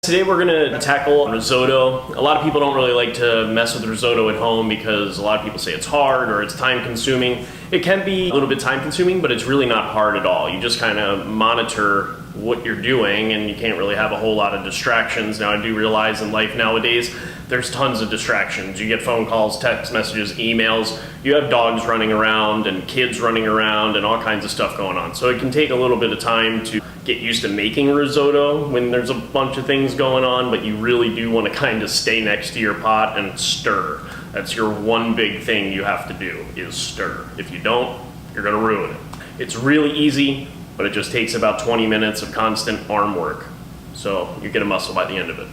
Today we're gonna tackle risotto. A lot of people don't really like to mess with risotto at home because a lot of people say it's hard or it's time consuming. It can be a little bit time consuming, but it's really not hard at all. You just kind of monitor what you're doing and you can't really have a whole lot of distractions. Now I do realize in life nowadays, there's tons of distractions. You get phone calls, text messages, emails. You have dogs running around and kids running around and all kinds of stuff going on. So it can take a little bit of time to get used to making risotto when there's a bunch of things going on, but you really do want to kind of stay next to your pot and stir. That's your one big thing you have to do, is stir. If you don't, you're gonna ruin it. It's really easy, but it just takes about 20 minutes of constant arm work. So you get a muscle by the end of it.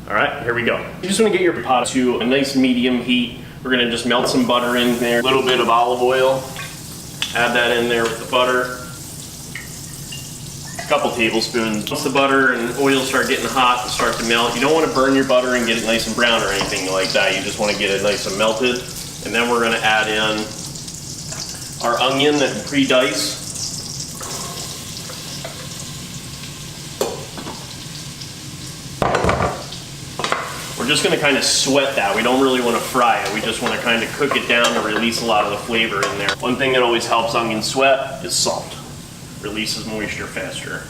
All right, here we go. You just want to get your pot to a nice medium heat. We're gonna just melt some butter in there, a little bit of olive oil, add that in there with the butter. A couple tablespoons. Once the butter and oil start getting hot and start to melt, you don't want to burn your butter and get it nice and brown or anything like that. You just want to get it nice and melted. And then we're going to add in our onion that we pre-dice. We're just going to kind of sweat that. We don't really want to fry it. We just want to kind of cook it down to release a lot of the flavor in there. One thing that always helps onion sweat is salt. Releases moisture faster.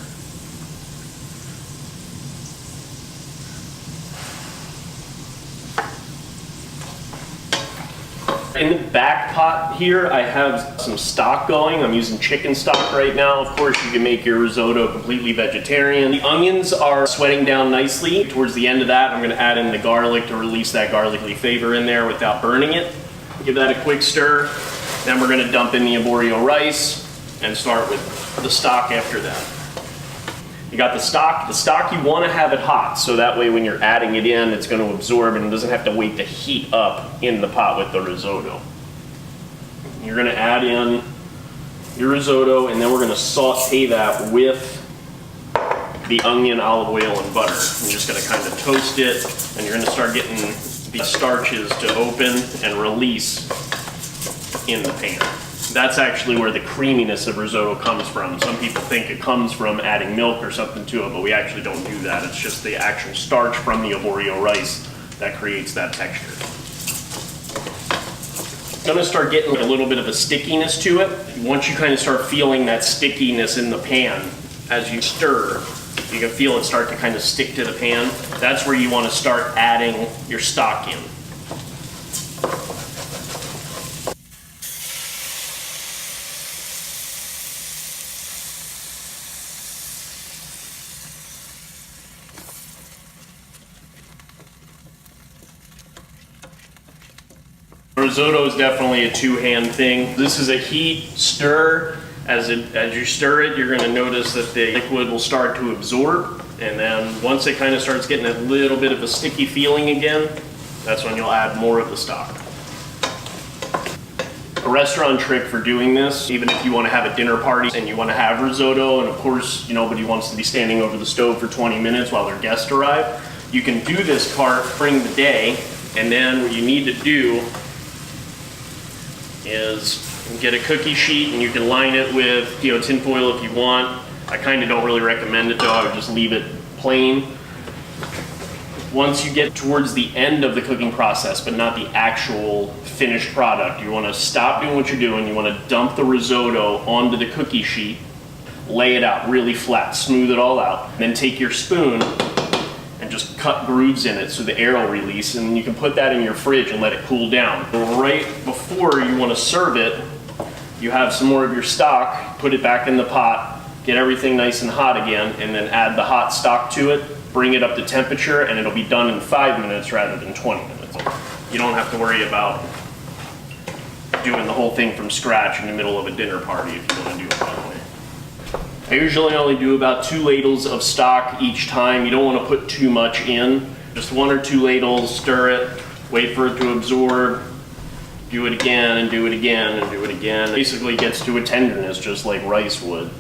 In the back pot here, I have some stock going. I'm using chicken stock right now. Of course, you can make your risotto completely vegetarian. The onions are sweating down nicely. Towards the end of that, I'm going to add in the garlic to release that garlicky flavor in there without burning it. Give that a quick stir. Then we're going to dump in the arborio rice and start with the stock after that. You got the stock. The stock, you want to have it hot, so that way when you're adding it in, it's going to absorb and it doesn't have to wait to heat up in the pot with the risotto. You're going to add in your risotto, and then we're going to saute that with the onion, olive oil, and butter. You're just going to kind of toast it, and you're going to start getting the starches to open and release in the pan. That's actually where the creaminess of risotto comes from. Some people think it comes from adding milk or something to it, but we actually don't do that. It's just the actual starch from the arborio rice that creates that texture. It's gonna start getting a little bit of a stickiness to it. Once you kind of start feeling that stickiness in the pan, as you stir, you can feel it start to kind of stick to the pan. That's where you want to start adding your stock in. Risotto is definitely a two-hand thing. This is a heat stir. As you stir it, you're going to notice that the liquid will start to absorb, and then once it kind of starts getting a little bit of a sticky feeling again, that's when you'll add more of the stock. A restaurant trick for doing this, even if you want to have a dinner party and you want to have risotto, and of course nobody wants to be standing over the stove for 20 minutes while their guests arrive, you can do this part during the day, and then what you need to do is get a cookie sheet, and you can line it with tin foil if you want. I kind of don't really recommend it though. I would just leave it plain. Once you get towards the end of the cooking process, but not the actual finished product, you want to stop doing what you're doing. You want to dump the risotto onto the cookie sheet, lay it out really flat, smooth it all out, then take your spoon and just cut grooves in it so the air will release, and you can put that in your fridge and let it cool down. Right before you want to serve it, you have some more of your stock, put it back in the pot, get everything nice and hot again, and then add the hot stock to it, bring it up to temperature, and it'll be done in 5 minutes rather than 20 minutes. You don't have to worry about doing the whole thing from scratch in the middle of a dinner party if you want to do it that way. I usually only do about 2 ladles of stock each time. You don't want to put too much in. Just 1 or 2 ladles, stir it, wait for it to absorb, do it again and do it again and do it again. It basically gets to a tenderness just like rice would.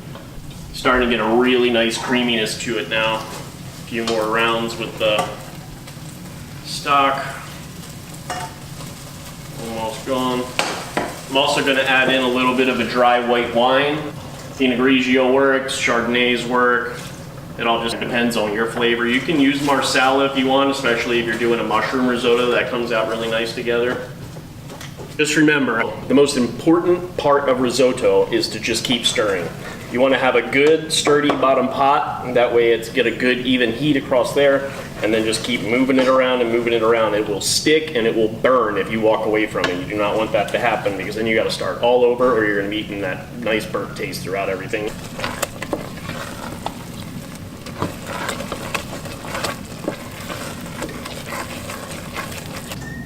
Starting to get a really nice creaminess to it now. A few more rounds with the stock. Almost gone. I'm also going to add in a little bit of a dry white wine. Pinot Grigio works, Chardonnays work, It all just depends on your flavor. You can use marsala if you want, especially if you're doing a mushroom risotto. That comes out really nice together. Just remember, the most important part of risotto is to just keep stirring. You want to have a good, sturdy bottom pot, and that way it's get a good even heat across there, and then just keep moving it around and moving it around. It will stick and it will burn if you walk away from it. You do not want that to happen, because then you got to start all over, or you're going to be eating that nice burnt taste throughout everything.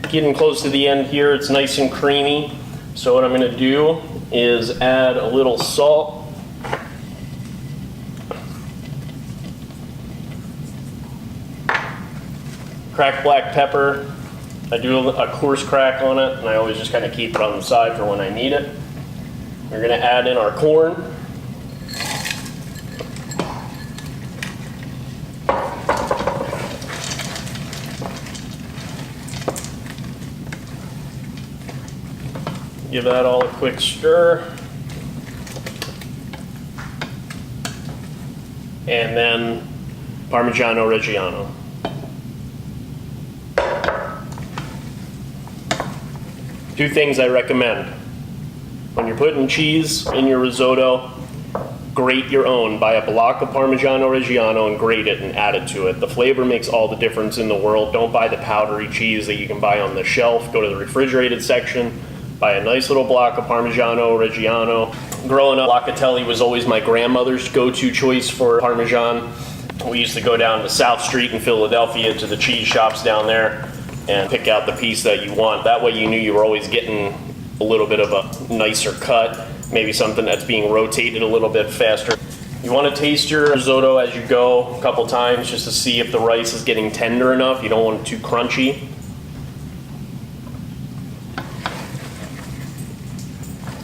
Getting close to the end here, it's nice and creamy. So what I'm going to do is add a little salt. Cracked black pepper. I do a coarse crack on it, and I always just kind of keep it on the side for when I need it. We're going to add in our corn. Give that all a quick stir. And then Parmigiano Reggiano. Two things I recommend. When you're putting cheese in your risotto, grate your own. Buy a block of Parmigiano Reggiano and grate it and add it to it. The flavor makes all the difference in the world. Don't buy the powdery cheese that you can buy on the shelf. Go to the refrigerated section. Buy a nice little block of Parmigiano Reggiano. Growing up, Locatelli was always my grandmother's go-to choice for Parmesan. We used to go down to South Street in Philadelphia to the cheese shops down there and pick out the piece that you want. That way you knew you were always getting a little bit of a nicer cut, maybe something that's being rotated a little bit faster. You want to taste your risotto as you go a couple times just to see if the rice is getting tender enough. You don't want it too crunchy.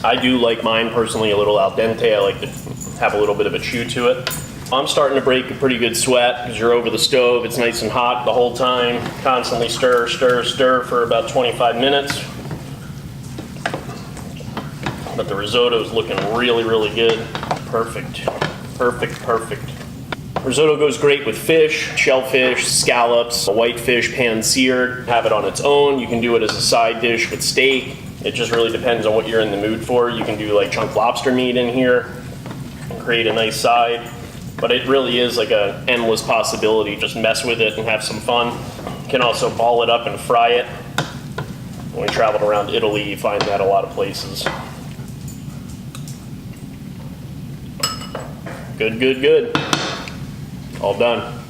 I do like mine personally a little al dente. I like to have a little bit of a chew to it. I'm starting to break a pretty good sweat because you're over the stove. It's nice and hot the whole time. Constantly stir, stir, stir for about 25 minutes. But the risotto is looking really, really good. Perfect, perfect, perfect. Risotto goes great with fish, shellfish, scallops, whitefish pan-seared. Have it on its own. You can do it as a side dish with steak. It just really depends on what you're in the mood for. You can do like chunk lobster meat in here and create a nice side. But it really is like an endless possibility. Just mess with it and have some fun. You can also ball it up and fry it. When we traveled around Italy, you find that a lot of places. Good, good, good. All done.